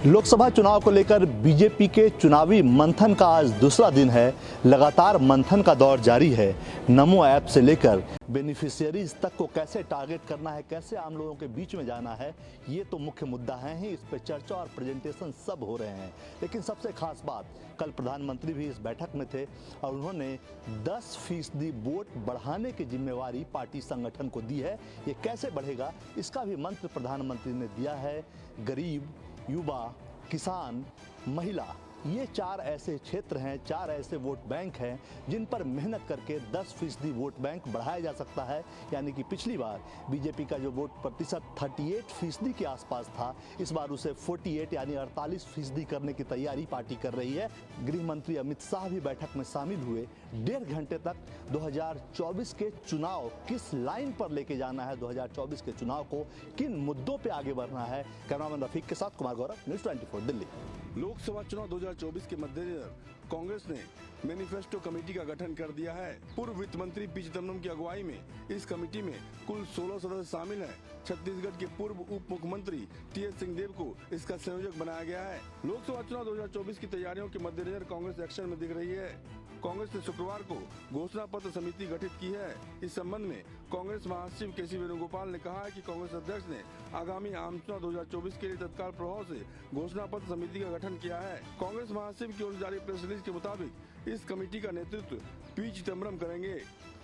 लोकसभा चुनाव को लेकर बीजेपी के चुनावी मंथन का आज दूसरा दिन है। लगातार मंथन का दौर जारी है। नमो ऐप से लेकर बेनिफिशियरीज तक को कैसे टारगेट करना है, कैसे आम लोगों के बीच में जाना है, ये तो मुख्य मुद्दा है ही। इस पर चर्चा और प्रेजेंटेशन सब हो रहे हैं। लेकिन सबसे खास बात, कल प्रधानमंत्री भी इस बैठक में थे और उन्होंने 10% वोट बढ़ाने की जिम्मेवारी पार्टी संगठन को दी है। ये कैसे बढ़ेगा, इसका भी मंत्र प्रधानमंत्री ने दिया है। गरीब, युवा, किसान, महिला, ये 4 ऐसे क्षेत्र हैं, 4 ऐसे वोट बैंक हैं जिन पर मेहनत करके 10% वोट बैंक बढ़ाया जा सकता है। यानी कि पिछली बार बीजेपी का जो वोट प्रतिशत 38% के आसपास था, इस बार उसे 48 यानी 48% करने की तैयारी पार्टी कर रही है। गृह मंत्री अमित शाह भी बैठक में शामिल हुए। 1.5 घंटे तक 2024 के चुनाव किस लाइन पर लेके जाना है, 2024 के चुनाव को किन मुद्दों पर आगे बढ़ना है। कैमरामैन रफीक के साथ कुमार गौरव, न्यूज़ 24 दिल्ली। लोकसभा चुनाव 2024 के मद्देनजर कांग्रेस ने मैनिफेस्टो कमेटी का गठन कर दिया है। पूर्व वित्त मंत्री पी चिदम्बरम की अगुवाई में इस कमेटी में कुल 16 सदस्य शामिल हैं। छत्तीसगढ़ के पूर्व उप मुख्यमंत्री टी.एस. सिंहदेव को इसका संयोजक बनाया गया है। लोकसभा चुनाव 2024 की तैयारियों के मद्देनजर कांग्रेस एक्शन में दिख रही है। कांग्रेस ने शुक्रवार को घोषणा पत्र समिति गठित की है। इस संबंध में कांग्रेस महासचिव के.सी. वेणुगोपाल ने कहा है कि कांग्रेस अध्यक्ष ने आगामी आम चुनाव 2024 के लिए तत्काल प्रभाव से घोषणा पत्र समिति का गठन किया है। कांग्रेस महासचिव की ओर से जारी प्रेस रिलीज के मुताबिक इस कमेटी का नेतृत्व पी चिदम्बरम करेंगे।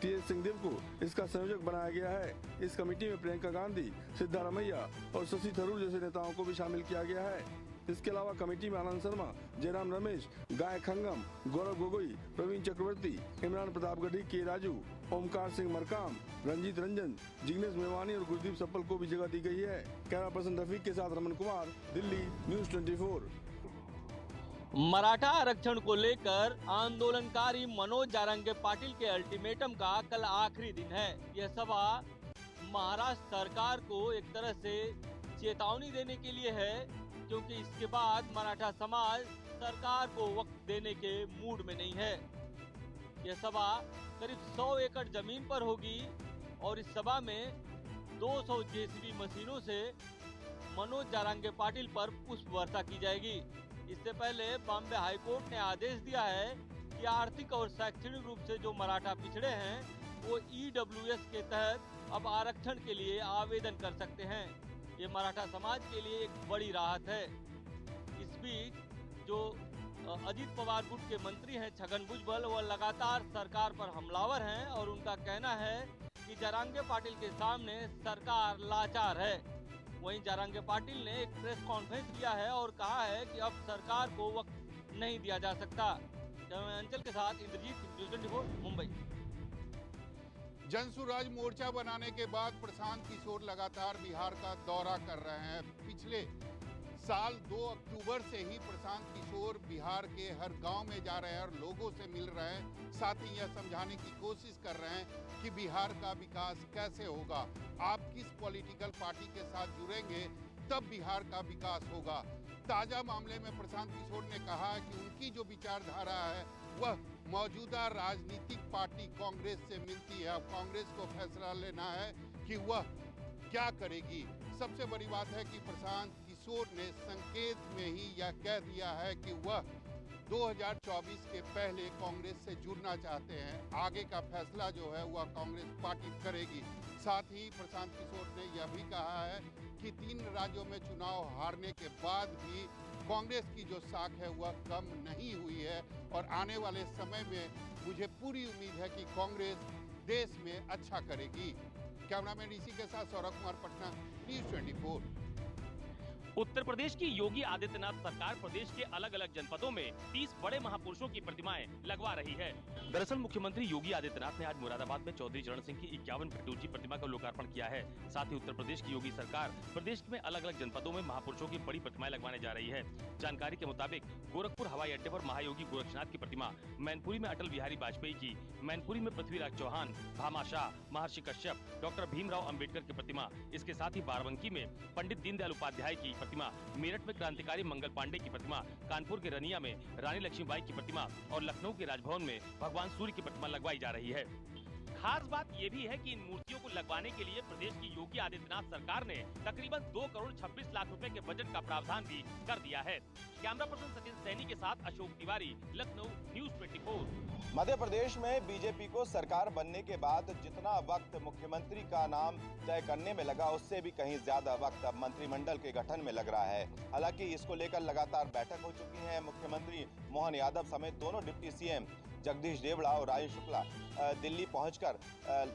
टी.एस. सिंहदेव को इसका संयोजक बनाया गया है। इस कमेटी में प्रियंका गांधी, सिद्धारमैया और शशि थरूर जैसे नेताओं को भी शामिल किया गया है। इसके अलावा कमेटी में आनंद शर्मा, जयराम रमेश, गाय खंगम, गौरव गोगोई, प्रवीण चक्रवर्ती, इमरान प्रतापगढ़ी, के राजू, ओमकार सिंह मरकाम, रंजीत रंजन, जिग्नेश मेवानी और गुरदीप सप्पल को भी जगह दी गई है। कैमरा पर्सन रफीक के साथ रमन कुमार, दिल्ली, न्यूज़ 24। मराठा आरक्षण को लेकर आंदोलनकारी मनोज जारंगे पाटिल के अल्टीमेटम का कल आखिरी दिन है। यह सभा महाराष्ट्र सरकार को एक तरह से चेतावनी देने के लिए है, क्योंकि इसके बाद मराठा समाज सरकार को वक्त देने के मूड में नहीं है। यह सभा करीब 100 एकड़ जमीन पर होगी और इस सभा में 200 जेसीबी मशीनों से मनोज जारंगे पाटिल पर पुष्प वर्षा की जाएगी। इससे पहले बॉम्बे हाईकोर्ट ने आदेश दिया है कि आर्थिक और शैक्षणिक रूप से जो मराठा पिछड़े हैं वो EWS के तहत अब आरक्षण के लिए आवेदन कर सकते हैं। ये मराठा समाज के लिए एक बड़ी राहत है। इस बीच जो अजीत पवार गुट के मंत्री हैं छगन भुजबल, वो लगातार सरकार पर हमलावर हैं और उनका कहना है कि जारंगे पाटिल के सामने सरकार लाचार है। वहीं जारंगे पाटिल ने एक प्रेस कॉन्फ्रेंस किया है और कहा है कि अब सरकार को वक्त नहीं दिया जा सकता। अंचल के साथ इंद्रजीत, न्यूज़ 24, मुंबई। जनसुराज मोर्चा बनाने के बाद प्रशांत किशोर लगातार बिहार का दौरा कर रहे हैं। पिछले साल 2 अक्टूबर से ही प्रशांत किशोर बिहार के हर गांव में जा रहे हैं और लोगों से मिल रहे हैं। साथ ही यह समझाने की कोशिश कर रहे हैं कि बिहार का विकास कैसे होगा, आप किस पॉलिटिकल पार्टी के साथ जुड़ेंगे तब बिहार का विकास होगा। ताजा मामले में प्रशांत किशोर ने कहा कि उनकी जो विचारधारा है वह मौजूदा राजनीतिक पार्टी कांग्रेस से मिलती है। अब कांग्रेस को फैसला लेना है कि वह क्या करेगी। सबसे बड़ी बात है कि प्रशांत किशोर ने संकेत में ही यह कह दिया है कि वह 2024 के पहले कांग्रेस से जुड़ना चाहते हैं। आगे का फैसला जो है वह कांग्रेस पार्टी करेगी। साथ ही प्रशांत किशोर ने यह भी कहा है कि 3 राज्यों में चुनाव हारने के बाद भी कांग्रेस की जो साख है वह कम नहीं हुई है और आने वाले समय में मुझे पूरी उम्मीद है कि कांग्रेस देश में अच्छा करेगी। कैमरामैन ऋषि के साथ सौरभ कुमार, पटना, न्यूज़ 24। उत्तर प्रदेश की योगी आदित्यनाथ सरकार प्रदेश के अलग अलग जनपदों में 30 बड़े महापुरुषों की प्रतिमाएं लगवा रही है। दरअसल मुख्यमंत्री योगी आदित्यनाथ ने आज मुरादाबाद में चौधरी चरण सिंह की 51 फीट ऊंची प्रतिमा का लोकार्पण किया है। साथ ही उत्तर प्रदेश की योगी सरकार प्रदेश में अलग अलग जनपदों में महापुरुषों की बड़ी प्रतिमाएं लगवाने जा रही है। जानकारी के मुताबिक गोरखपुर हवाई अड्डे पर महायोगी गोरक्षनाथ की प्रतिमा, मैनपुरी में अटल बिहारी वाजपेयी की, मैनपुरी में पृथ्वीराज चौहान, भामा शाह, महर्षि कश्यप, डॉक्टर भीमराव अम्बेडकर की प्रतिमा, इसके साथ ही बाराबंकी में पंडित दीनदयाल उपाध्याय की प्रतिमा, मेरठ में क्रांतिकारी मंगल पांडे की प्रतिमा, कानपुर के रनिया में रानी लक्ष्मीबाई की प्रतिमा और लखनऊ के राजभवन में भगवान सूर्य की प्रतिमा लगवाई जा रही है। खास बात ये भी है कि इन मूर्तियों को लगवाने के लिए प्रदेश की योगी आदित्यनाथ सरकार ने तकरीबन 2 करोड़ 26 लाख रुपए के बजट का प्रावधान भी कर दिया है। कैमरा पर्सन सचिन सैनी के साथ अशोक तिवारी, लखनऊ, न्यूज 24। मध्य प्रदेश में बीजेपी को सरकार बनने के बाद जितना वक्त मुख्यमंत्री का नाम तय करने में लगा, उससे भी कहीं ज्यादा वक्त अब मंत्रिमंडल के गठन में लग रहा है। हालांकि इसको लेकर लगातार बैठक हो चुकी है। मुख्यमंत्री मोहन यादव समेत दोनों डिप्टी सीएम जगदीश देवड़ा और राजेश शुक्ला दिल्ली पहुंचकर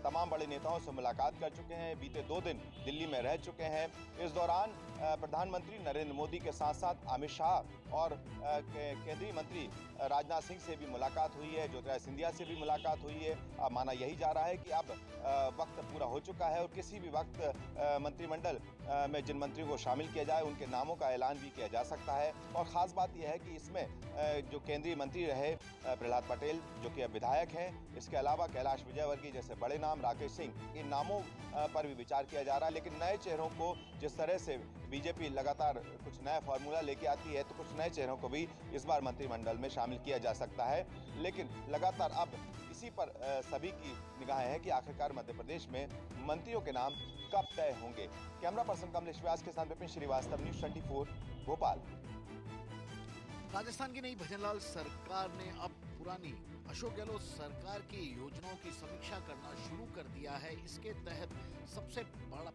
तमाम बड़े नेताओं से मुलाकात कर चुके हैं। बीते 2 दिन दिल्ली में रह चुके हैं। इस दौरान प्रधानमंत्री नरेंद्र मोदी के साथ साथ अमित शाह और केंद्रीय मंत्री राजनाथ सिंह से भी मुलाकात हुई है, ज्योतिरादित्य सिंधिया से भी मुलाकात हुई है। अब माना यही जा रहा है कि अब वक्त पूरा हो चुका है और किसी भी वक्त मंत्रिमंडल में जिन मंत्रियों को शामिल किया जाए उनके नामों का ऐलान भी किया जा सकता है। और ख़ास बात यह है कि इसमें जो केंद्रीय मंत्री रहे प्रहलाद पटेल, जो कि अब विधायक हैं, इसके अलावा कैलाश विजयवर्गीय जैसे बड़े नाम, राकेश सिंह, इन नामों पर भी विचार किया जा रहा है। लेकिन नए चेहरों को जिस तरह से बीजेपी लगातार कुछ नया फार्मूला लेके आती है, तो कुछ नए चेहरों को भी इस बार मंत्रिमंडल में शामिल किया जा सकता है। लेकिन लगातार अब इसी पर सभी की निगाहें हैं कि आखिरकार मध्य प्रदेश में मंत्रियों के नाम कब तय होंगे। कैमरा पर्सन कमलेश व्यास के साथ विपिन श्रीवास्तव, न्यूज 24, भोपाल। राजस्थान की नई भजनलाल सरकार ने अब पुरानी अशोक गहलोत सरकार की योजनाओं की समीक्षा करना शुरू कर दिया है। इसके तहत सबसे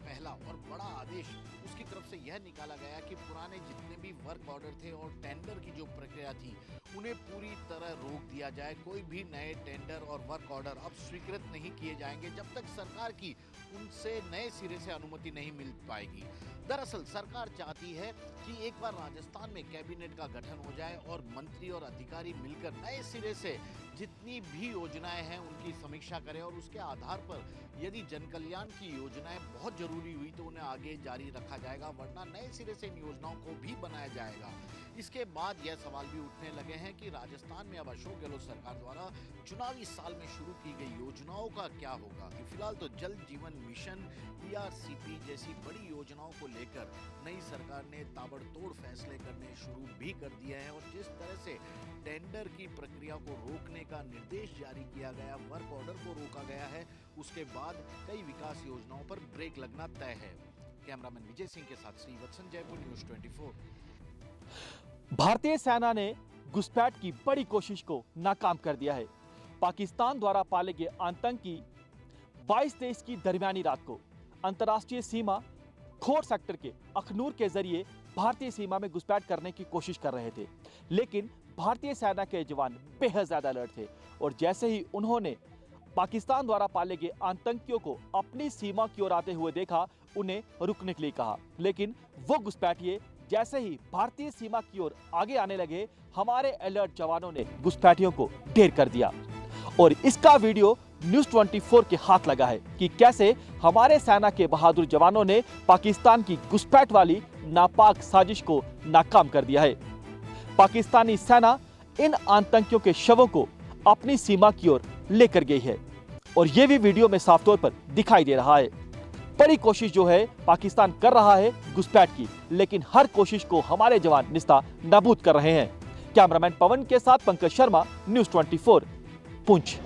पहला और बड़ा आदेश उसकी तरफ से यह निकाला गया कि पुराने जितने भी वर्क ऑर्डर थे और टेंडर की जो प्रक्रिया थी, उन्हें पूरी तरह रोक दिया जाए। कोई भी नए टेंडर और वर्क ऑर्डर अब स्वीकृत नहीं किए जाएंगे जब तक सरकार की उनसे नए सिरे से अनुमति नहीं मिल पाएगी। दरअसल सरकार चाहती है कि एक बार राजस्थान में कैबिनेट का गठन हो जाए और मंत्री और अधिकारी मिलकर नए सिरे से जितनी भी योजनाएं हैं उनकी समीक्षा करें और उसके आधार पर यदि जन कल्याण की योजनाएं बहुत जरूरी हुई तो उन्हें आगे जारी रखा जाएगा, वरना नए सिरे से इन योजनाओं को भी बनाया जाएगा। इसके बाद यह सवाल भी उठने लगे हैं कि राजस्थान में अब अशोक गहलोत सरकार द्वारा चुनावी साल में शुरू की गई योजनाओं का क्या होगा। फिलहाल तो जल जीवन मिशन, ERCP जैसी बड़ी योजनाओं को लेकर नई सरकार ने ताबड़तोड़ फैसले करने शुरू भी कर दिए हैं और जिस तरह से टेंडर की प्रक्रिया को रोकने का निर्देश जारी किया गया, वर्क ऑर्डर को रोका गया है, उसके बाद कई विकास योजनाओं पर ब्रेक लगना तय है। कैमरामैन विजय सिंह के साथ श्रीवत्सन, जयपुर, न्यूज 24। भारतीय सेना ने घुसपैठ की बड़ी कोशिश को नाकाम कर दिया है। पाकिस्तान द्वारा पाले गए आतंकी 22-23 की दरमियानी रात को अंतर्राष्ट्रीय सीमा खोर सेक्टर के अखनूर के जरिए भारतीय सीमा में घुसपैठ करने की कोशिश कर रहे थे। लेकिन भारतीय सेना के जवान बेहद ज्यादा अलर्ट थे और जैसे ही उन्होंने पाकिस्तान द्वारा पाले गए आतंकियों को अपनी सीमा की ओर आते हुए देखा, उन्हें रुकने के लिए कहा। लेकिन वो घुसपैठिए जैसे ही भारतीय सीमा की ओर आगे आने लगे, हमारे अलर्ट जवानों ने घुसपैठियों को ढेर कर दिया और इसका वीडियो न्यूज 24 के हाथ लगा है कि कैसे हमारे सेना के बहादुर जवानों ने पाकिस्तान की घुसपैठ वाली नापाक साजिश को नाकाम कर दिया है। पाकिस्तानी सेना इन आतंकियों के शवों को अपनी सीमा की ओर लेकर गई है और यह भी वीडियो में साफ तौर पर दिखाई दे रहा है। बड़ी कोशिश जो है पाकिस्तान कर रहा है घुसपैठ की, लेकिन हर कोशिश को हमारे जवान निस्ता नाबूद कर रहे हैं। कैमरामैन पवन के साथ पंकज शर्मा, न्यूज 24, पुंछ।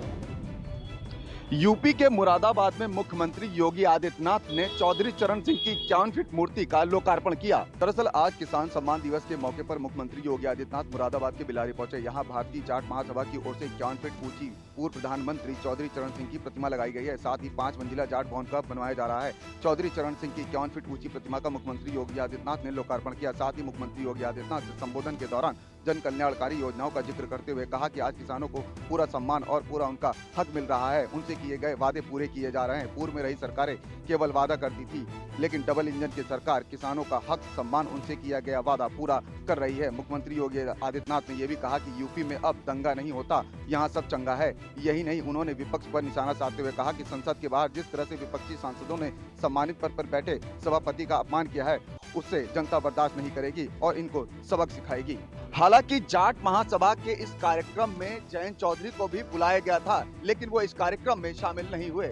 यूपी के मुरादाबाद में मुख्यमंत्री योगी आदित्यनाथ ने चौधरी चरण सिंह की 51 फीट मूर्ति का लोकार्पण किया। दरअसल आज किसान सम्मान दिवस के मौके पर मुख्यमंत्री योगी आदित्यनाथ मुरादाबाद के बिलारी पहुंचे। यहां भारतीय जाट महासभा की ओर से 51 फीट ऊंची पूर्व प्रधानमंत्री चौधरी चरण सिंह की प्रतिमा लगाई गई है। साथ ही 5 मंजिला जाट भवन का बनवाया जा रहा है। चौधरी चरण सिंह की 51 फीट ऊंची प्रतिमा का मुख्यमंत्री योगी आदित्यनाथ ने लोकार्पण किया। साथ ही मुख्यमंत्री योगी आदित्यनाथ से संबोधन के दौरान जन कल्याणकारी योजनाओं का जिक्र करते हुए कहा कि आज किसानों को पूरा सम्मान और पूरा उनका हक मिल रहा है। उनसे किए गए वादे पूरे किए जा रहे हैं। पूर्व में रही सरकारें केवल वादा करती थी, लेकिन डबल इंजन की सरकार किसानों का हक सम्मान, उनसे किया गया वादा पूरा कर रही है। मुख्यमंत्री योगी आदित्यनाथ ने यह भी कहा कि यूपी में अब दंगा नहीं होता, यहाँ सब चंगा है। यही नहीं, उन्होंने विपक्ष पर निशाना साधते हुए कहा कि संसद के बाहर जिस तरह से विपक्षी सांसदों ने सम्मानित पद पर बैठे सभापति का अपमान किया है, उससे जनता बर्दाश्त नहीं करेगी और इनको सबक सिखाएगी। हालांकि जाट महासभा के इस कार्यक्रम में जयंत चौधरी को भी बुलाया गया था, लेकिन वो इस कार्यक्रम में शामिल नहीं हुए।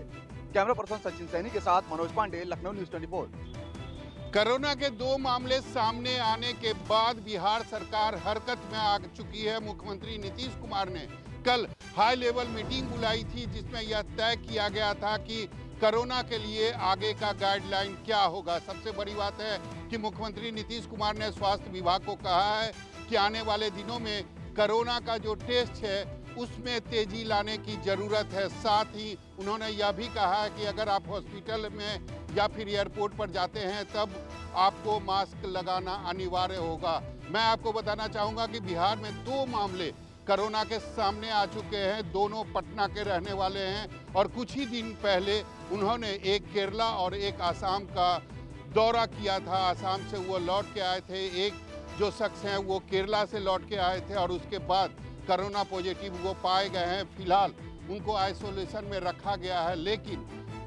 कैमरा पर्सन सचिन सैनी के साथ मनोज पांडे, लखनऊ, न्यूज 24। कोरोना के 2 मामले सामने आने के बाद बिहार सरकार हरकत में आ चुकी है। मुख्यमंत्री नीतीश कुमार ने कल हाई लेवल मीटिंग बुलाई थी जिसमें यह तय किया गया था कि कोरोना के लिए आगे का गाइडलाइन क्या होगा। सबसे बड़ी बात है कि मुख्यमंत्री नीतीश कुमार ने स्वास्थ्य विभाग को कहा है कि आने वाले दिनों में कोरोना का जो टेस्ट है उसमें तेजी लाने की जरूरत है। साथ ही उन्होंने यह भी कहा है कि अगर आप हॉस्पिटल में या फिर एयरपोर्ट पर जाते हैं तब आपको मास्क लगाना अनिवार्य होगा। मैं आपको बताना चाहूँगा कि बिहार में 2 मामले कोरोना के सामने आ चुके हैं, दोनों पटना के रहने वाले हैं और कुछ ही दिन पहले उन्होंने एक केरला और एक आसाम का दौरा किया था। आसाम से वो लौट के आए थे, एक जो शख्स हैं वो केरला से लौट के आए थे और उसके बाद कोरोना पॉजिटिव वो पाए गए हैं। फिलहाल उनको आइसोलेशन में रखा गया है, लेकिन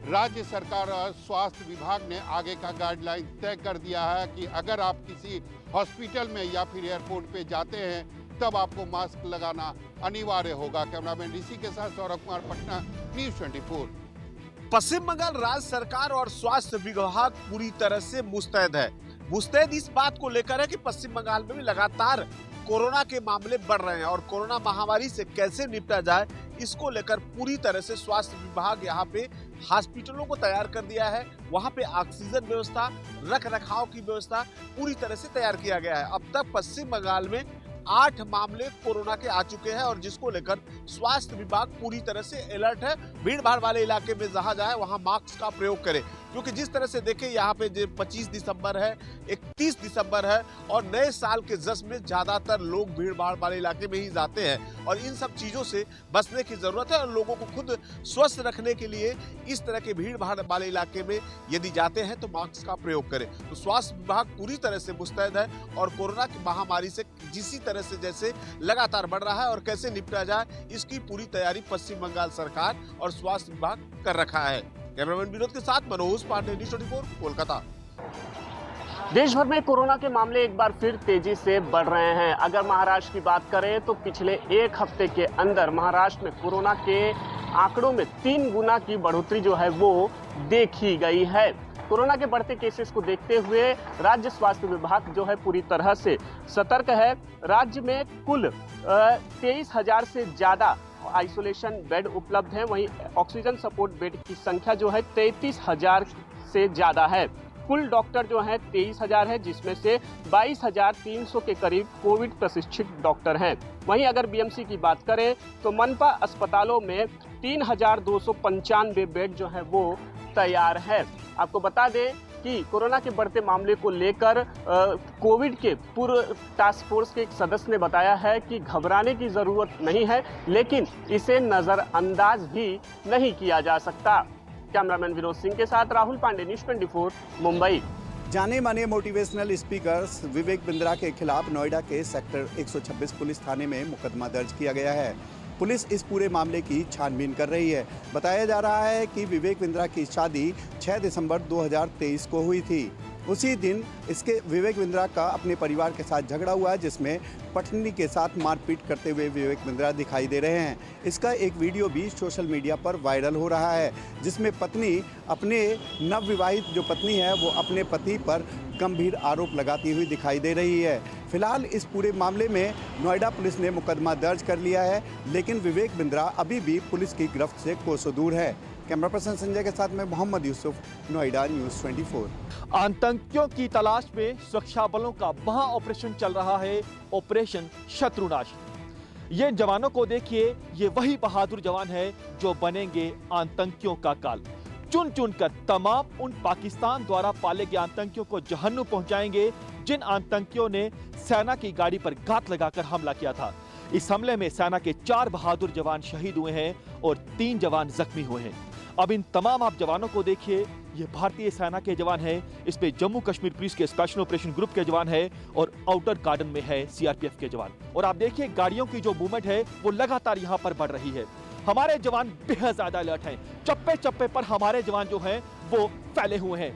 राज्य सरकार और स्वास्थ्य विभाग ने आगे का गाइडलाइन तय कर दिया है कि अगर आप किसी हॉस्पिटल में या फिर एयरपोर्ट पे जाते हैं तब आपको मास्क लगाना अनिवार्य होगा। कैमरामैन ऋषि के साथ सौरभ कुमार, पटना, न्यूज़ 24। पश्चिम बंगाल राज्य सरकार और स्वास्थ्य विभाग पूरी तरह से मुस्तैद है। मुस्तैद इस बात को लेकर है कि पश्चिम बंगाल में भी लगातार कोरोना के मामले बढ़ रहे हैं और कोरोना महामारी से कैसे निपटा जाए इसको लेकर पूरी तरह से स्वास्थ्य विभाग यहाँ पे हॉस्पिटलों को तैयार कर दिया है। वहाँ पे ऑक्सीजन व्यवस्था, रख रखाव की व्यवस्था पूरी तरह से तैयार किया गया है। अब तक पश्चिम बंगाल में 8 मामले कोरोना के आ चुके हैं और जिसको लेकर स्वास्थ्य विभाग पूरी तरह से अलर्ट है। भीड़ भाड़ वाले इलाके में जहां जाए वहां मास्क का प्रयोग करें, क्योंकि जिस तरह से देखें यहाँ पे जो 25 दिसंबर है, 31 दिसंबर है और नए साल के जश्न में ज्यादातर लोग भीड़ भाड़ वाले इलाके में ही जाते हैं और इन सब चीजों से बचने की जरूरत है और लोगों को खुद स्वस्थ रखने के लिए इस तरह के भीड़ भाड़ वाले इलाके में यदि जाते हैं तो मास्क का प्रयोग करें। तो स्वास्थ्य विभाग पूरी तरह से मुस्तैद है और कोरोना की महामारी से जिसी तरह से जैसे लगातार बढ़ रहा है और कैसे निपटा जाए इसकी पूरी तैयारी पश्चिम बंगाल सरकार और स्वास्थ्य विभाग कर रखा है। कैमरामैन विनोद के साथ मनोज पांडे, न्यूज़ 24, कोलकाता। देश भर में कोरोना के मामले एक बार फिर तेजी से बढ़ रहे हैं। अगर महाराष्ट्र की बात करें तो पिछले 1 हफ्ते के अंदर महाराष्ट्र में कोरोना के आंकड़ों में 3 गुना की बढ़ोतरी जो है वो देखी गई है। कोरोना के बढ़ते केसेस को देखते हुए राज्य स्वास्थ्य विभाग जो है पूरी तरह से सतर्क है। राज्य में कुल 23,000 से ज्यादा आइसोलेशन बेड उपलब्ध हैं, वहीं ऑक्सीजन सपोर्ट बेड की संख्या जो है 33,000 से ज्यादा है। कुल डॉक्टर जो हैं 23,000 है, जिसमें से 22,300 के करीब कोविड प्रशिक्षित डॉक्टर हैं। वहीं अगर बीएमसी की बात करें तो मनपा अस्पतालों में 3,295 बेड जो है वो तैयार है। आपको बता दें कि कोरोना के बढ़ते मामले को लेकर कोविड के पूर्व टास्क फोर्स के एक सदस्य ने बताया है कि घबराने की जरूरत नहीं है, लेकिन इसे नजरअंदाज भी नहीं किया जा सकता। कैमरामैन विनोद सिंह के साथ राहुल पांडे, न्यूज़ 24, मुंबई। जाने माने मोटिवेशनल स्पीकर्स विवेक बिंद्रा के खिलाफ नोएडा के सेक्टर 126 पुलिस थाने में मुकदमा दर्ज किया गया है। पुलिस इस पूरे मामले की छानबीन कर रही है। बताया जा रहा है कि विवेक बिंद्रा की शादी 6 दिसंबर 2023 को हुई थी। उसी दिन इसके विवेक बिंद्रा का अपने परिवार के साथ झगड़ा हुआ है, जिसमें पत्नी के साथ मारपीट करते हुए विवेक बिंद्रा दिखाई दे रहे हैं। इसका एक वीडियो भी सोशल मीडिया पर वायरल हो रहा है, जिसमें पत्नी अपने नवविवाहित जो पत्नी है वो अपने पति पर गंभीर आरोप लगाती हुई दिखाई दे रही है। फिलहाल इस पूरे मामले में नोएडा पुलिस ने मुकदमा दर्ज कर लिया है, लेकिन विवेक बिंद्रा अभी भी पुलिस की गिरफ्त से कोसों दूर है। कैमरा पर्सन संजय के साथ में मोहम्मद यूसुफ, नोएडा, न्यूज़ 24। आतंकियों की तलाश में सुरक्षा बलों का महा ऑपरेशन चल रहा है, ऑपरेशन शत्रुनाश। ये जवानों को देखिए, ये वही बहादुर जवान है जो बनेंगे आतंकियों का काल। चुन चुन कर तमाम उन पाकिस्तान द्वारा पाले गए आतंकियों को जहन्नुम पहुंचाएंगे जिन आतंकियों ने सेना की गाड़ी पर घात लगाकर हमला किया था। इस हमले में सेना के 4 बहादुर जवान शहीद हुए हैं और 3 जवान जख्मी हुए हैं। अब इन तमाम आप जवानों को देखिए, ये भारतीय सेना के जवान हैं, इसमें जम्मू कश्मीर पुलिस के स्पेशल ऑपरेशन ग्रुप के जवान हैं और आउटर गार्डन में है सीआरपीएफ के जवान। और आप देखिए गाड़ियों की जो मूवमेंट है वो लगातार यहाँ पर बढ़ रही है। हमारे जवान बेहद ज्यादा अलर्ट हैं। चप्पे चप्पे पर हमारे जवान जो हैं वो फैले हुए हैं।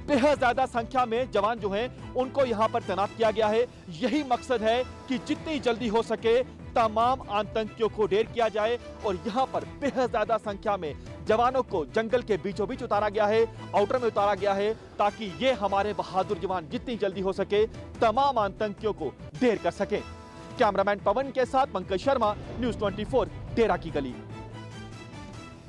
बेहद ज्यादा संख्या में जवान जो हैं उनको यहाँ पर तैनात किया गया है। यही मकसद है कि जितनी जल्दी हो सके तमाम आतंकियों को ढेर किया जाए और यहाँ पर बेहद ज्यादा संख्या में जवानों को जंगल के बीचों बीच उतारा गया है, आउटर में उतारा गया है, ताकि ये हमारे बहादुर जवान जितनी जल्दी हो सके तमाम आतंकियों को ढेर कर सके। कैमरामैन पवन के साथ पंकज शर्मा, न्यूज़ 24, डेरा की गली।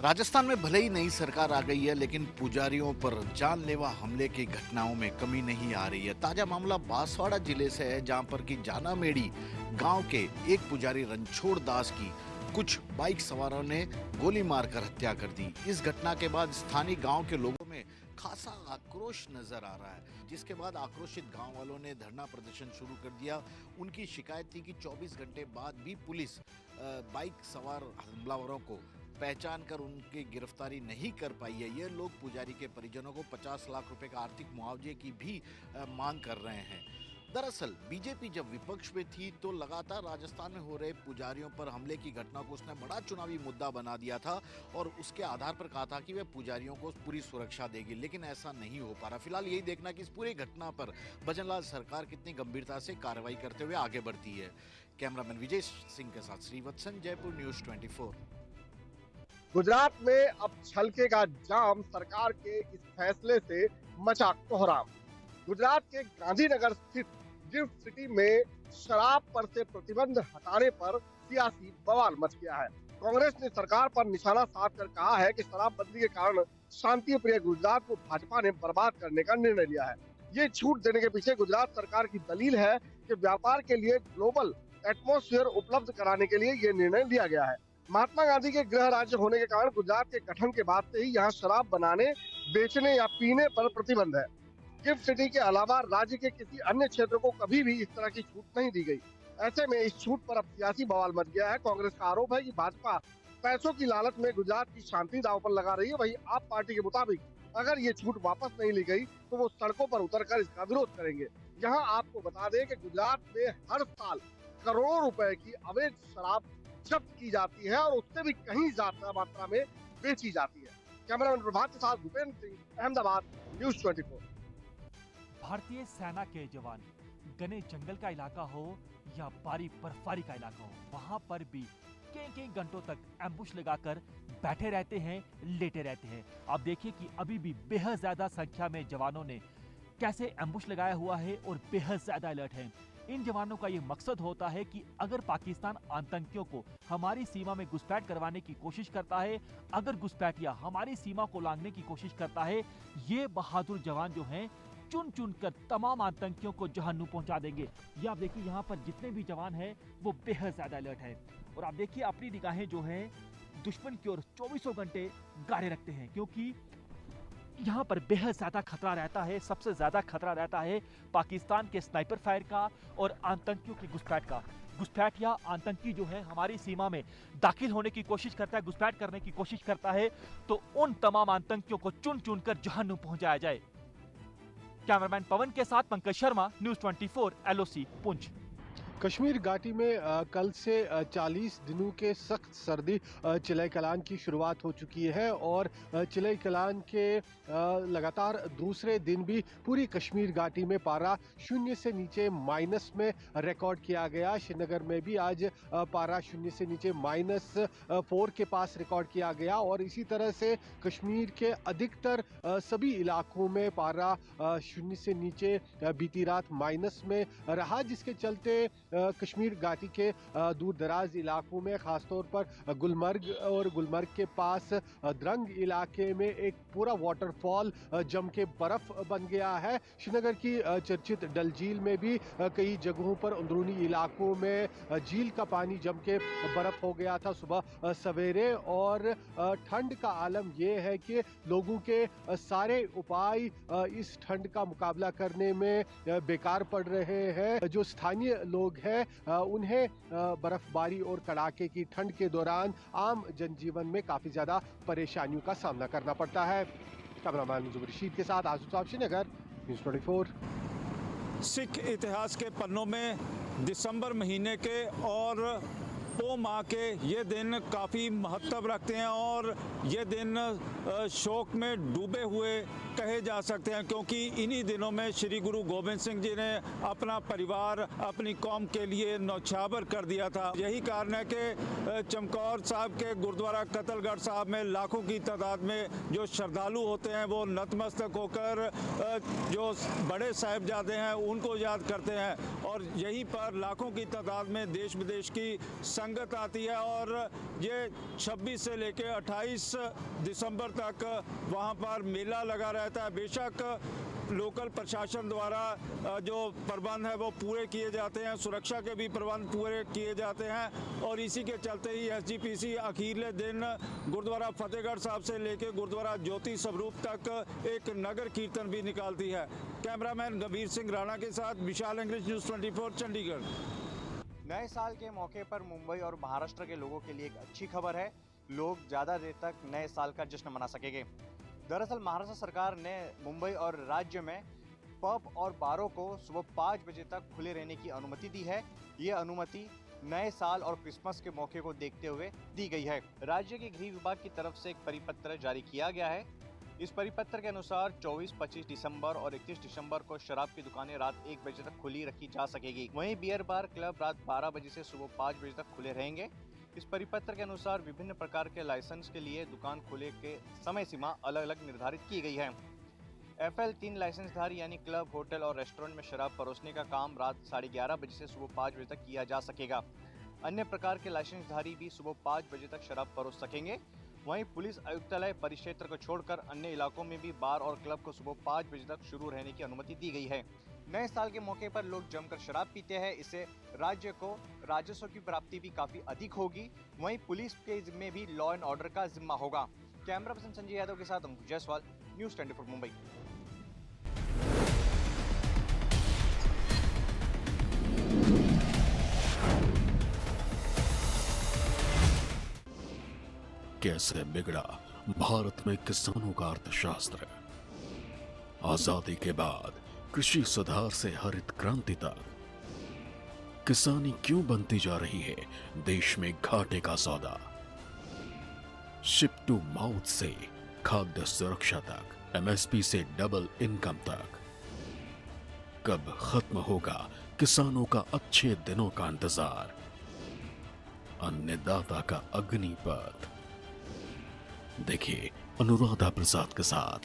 राजस्थान में भले ही नई सरकार आ गई है, लेकिन पुजारियों पर जानलेवा हमले की घटनाओं में कमी नहीं आ रही है। ताजा मामला बांसवाड़ा जिले से है, जहां पर की जानामेड़ी गांव के एक पुजारी रणछोड़ दास की कुछ बाइक सवारों ने गोली मारकर हत्या कर दी। इस घटना के बाद स्थानीय गांव के लोगों में खासा आक्रोश नजर आ रहा है, जिसके बाद आक्रोशित गांव वालों ने धरना प्रदर्शन शुरू कर दिया। उनकी शिकायत थी कि 24 घंटे बाद भी पुलिस बाइक सवार हमलावरों को पहचान कर उनकी गिरफ्तारी नहीं कर पाई है। ये लोग पुजारी के परिजनों को 50 लाख रुपए का आर्थिक मुआवजे की भी मांग कर रहे हैं। दरअसल बीजेपी जब विपक्ष में थी तो लगातार राजस्थान में हो रहे पुजारियों पर हमले की घटना को उसने बड़ा चुनावी मुद्दा बना दिया था और उसके आधार पर कहा था कि वह पुजारियों को पूरी सुरक्षा देगी, लेकिन ऐसा नहीं हो पा रहा। फिलहाल यही देखना कि इस पूरी घटना पर भजनलाल सरकार कितनी गंभीरता से कार्रवाई करते हुए आगे बढ़ती है। कैमरामैन विजय सिंह के साथ श्रीवत्सन, जयपुर न्यूज 24। गुजरात में अब छलकेगा जाम, सरकार के इस फैसले से मचा कोहराम। गुजरात के गांधीनगर स्थित गिफ्ट सिटी में शराब पर से प्रतिबंध हटाने पर सियासी बवाल मच गया है। कांग्रेस ने सरकार पर निशाना साध कर कहा है कि शराबबंदी के कारण शांति प्रिय गुजरात को भाजपा ने बर्बाद करने का निर्णय लिया है। ये छूट देने के पीछे गुजरात सरकार की दलील है कि व्यापार के लिए ग्लोबल एटमॉस्फेयर उपलब्ध कराने के लिए ये निर्णय लिया गया है। महात्मा गांधी के गृह राज्य होने के कारण गुजरात के गठन के बाद से ही यहाँ शराब बनाने, बेचने या पीने पर प्रतिबंध है। गिफ्ट सिटी के अलावा राज्य के किसी अन्य क्षेत्र को कभी भी इस तरह की छूट नहीं दी गई। ऐसे में इस छूट पर अब सियासी बवाल मच गया है। कांग्रेस का आरोप है कि भाजपा पैसों की लालच में गुजरात की शांति दांव पर लगा रही है। वहीं आप पार्टी के मुताबिक अगर ये छूट वापस नहीं ली गई तो वो सड़कों पर उतरकर इसका विरोध करेंगे। यहाँ आपको बता दें कि गुजरात में हर साल करोड़ों रुपए की अवैध शराब जब्त की जाती है और उससे भी कहीं ज्यादा मात्रा में बेची जाती है। कैमरामैन प्रभात के साथ भूपेंद्र सिंह, अहमदाबाद, न्यूज 24। भारतीय सेना के जवान घने जंगल का इलाका हो या बारी बर्फबारी का इलाका हो, वहां पर भी कई घंटों तक एम्बुश लगाकर बैठे रहते हैं, लेटे रहते हैं। आप देखिए कि अभी भी बेहद ज्यादा संख्या में जवानों ने कैसे एम्बुश लगाया हुआ है और बेहद ज्यादा अलर्ट है। इन जवानों का ये मकसद होता है कि अगर पाकिस्तान आतंकियों को हमारी सीमा में घुसपैठ करवाने की कोशिश करता है, अगर घुसपैठिया हमारी सीमा को लांघने की कोशिश करता है, ये बहादुर जवान जो हैं चुन चुन कर तमाम आतंकियों को जहन्नुम पहुंचा देंगे। ये आप देखिए यहाँ पर जितने भी जवान हैं वो बेहद ज्यादा अलर्ट है और आप देखिए अपनी निगाहें जो हैं दुश्मन की ओर 24 घंटे गाड़े रखते हैं, क्योंकि यहाँ पर बेहद ज्यादा खतरा रहता है। सबसे ज्यादा खतरा रहता है पाकिस्तान के स्नाइपर फायर का और आतंकियों की घुसपैठ का। घुसपैठ या आतंकी जो है हमारी सीमा में दाखिल होने की कोशिश करता है, घुसपैठ करने की कोशिश करता है, तो उन तमाम आतंकियों को चुन चुन कर जहन्नुम पहुंचाया जाए। कैमरामैन पवन के साथ पंकज शर्मा, न्यूज 24, LOC, पुंछ। कश्मीर घाटी में कल से 40 दिनों के सख्त सर्दी चिलई कलान की शुरुआत हो चुकी है और चिलई कलान के लगातार दूसरे दिन भी पूरी कश्मीर घाटी में पारा 0 से नीचे माइनस में रिकॉर्ड किया गया। श्रीनगर में भी आज पारा 0 से नीचे -4 के पास रिकॉर्ड किया गया और इसी तरह से कश्मीर के अधिकतर सभी इलाकों में पारा 0 से नीचे बीती रात माइनस में रहा, जिसके चलते कश्मीर घाटी के दूर दराज इलाकों में खासतौर पर गुलमर्ग और गुलमर्ग के पास द्रंग इलाके में एक पूरा वाटरफॉल जम के बर्फ बन गया है। श्रीनगर की चर्चित डल झील में भी कई जगहों पर अंदरूनी इलाकों में झील का पानी जम के बर्फ हो गया था सुबह सवेरे और ठंड का आलम यह है कि लोगों के सारे उपाय इस ठंड का मुकाबला करने में बेकार पड़ रहे हैं। जो स्थानीय लोग हैं उन्हें बर्फबारी और कड़ाके की ठंड के दौरान आम जनजीवन में काफी ज्यादा परेशानियों का सामना करना पड़ता है। कैमरामैन जुबैर रशीद के साथ आजू साहब, श्रीनगर, न्यूज 24। सिख इतिहास के पन्नों में दिसंबर महीने के और पो माह के ये दिन काफ़ी महत्व रखते हैं और ये दिन शोक में डूबे हुए कहे जा सकते हैं, क्योंकि इन्हीं दिनों में श्री गुरु गोबिंद सिंह जी ने अपना परिवार अपनी कौम के लिए न्यौछावर कर दिया था। यही कारण है कि चमकौर साहब के गुरुद्वारा कतलगढ़ साहब में लाखों की तादाद में जो श्रद्धालु होते हैं वो नतमस्तक होकर जो बड़े साहिबजादे हैं उनको याद करते हैं और यहीं पर लाखों की तादाद में देश विदेश की रंगत आती है और ये 26 से लेकर 28 दिसंबर तक वहाँ पर मेला लगा रहता है। बेशक लोकल प्रशासन द्वारा जो प्रबंध है वो पूरे किए जाते हैं, सुरक्षा के भी प्रबंध पूरे किए जाते हैं और इसी के चलते ही एसजीपीसी अखीरले दिन गुरुद्वारा फतेहगढ़ साहब से लेकर गुरुद्वारा ज्योति स्वरूप तक एक नगर कीर्तन भी निकालती है। कैमरामैन गंभीर सिंह राणा के साथ विशाल इंग्लिश न्यूज़ 24 चंडीगढ़। नए साल के मौके पर मुंबई और महाराष्ट्र के लोगों के लिए एक अच्छी खबर है, लोग ज़्यादा देर तक नए साल का जश्न मना सकेंगे। दरअसल महाराष्ट्र सरकार ने मुंबई और राज्य में पब और बारों को सुबह 5 बजे तक खुले रहने की अनुमति दी है। ये अनुमति नए साल और क्रिसमस के मौके को देखते हुए दी गई है। राज्य के गृह विभाग की तरफ से एक परिपत्र जारी किया गया है। इस परिपत्र के अनुसार 24, 25 दिसंबर और 31 दिसंबर को शराब की दुकानें रात 1 बजे तक खुली रखी जा सकेगी। वहीं बियर बार क्लब रात 12 बजे से सुबह 5 बजे तक खुले रहेंगे। इस परिपत्र के अनुसार विभिन्न प्रकार के लाइसेंस के लिए दुकान खुले के समय सीमा अलग अलग निर्धारित की गई है। FL3 लाइसेंसधारी यानी क्लब, होटल और रेस्टोरेंट में शराब परोसने का काम रात 11:30 बजे से सुबह 5 बजे तक किया जा सकेगा। अन्य प्रकार के लाइसेंसधारी भी सुबह 5 बजे तक शराब परोस सकेंगे। वहीं पुलिस आयुक्तालय परिक्षेत्र को छोड़कर अन्य इलाकों में भी बार और क्लब को सुबह 5 बजे तक शुरू रहने की अनुमति दी गई है। नए साल के मौके पर लोग जमकर शराब पीते हैं, इससे राज्य को राजस्व की प्राप्ति भी काफी अधिक होगी। वहीं पुलिस के जिम्मे भी लॉ एंड ऑर्डर का जिम्मा होगा। कैमरा पर्सन संजय यादव के साथ अंकुश जायसवाल, न्यूज़ 24 मुंबई। कैसे बिगड़ा भारत में किसानों का अर्थशास्त्र। आजादी के बाद कृषि सुधार से हरित क्रांति तक किसानी क्यों बनती जा रही है देश में घाटे का सौदा। शिप टू माउथ से खाद्य सुरक्षा तक, MSP से डबल इनकम तक। कब खत्म होगा किसानों का अच्छे दिनों का इंतजार, अन्नदाता का अग्निपथ। देखिए अनुराधा प्रसाद के साथ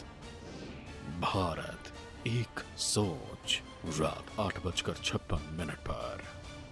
भारत एक सोच, रात 8:56 पर।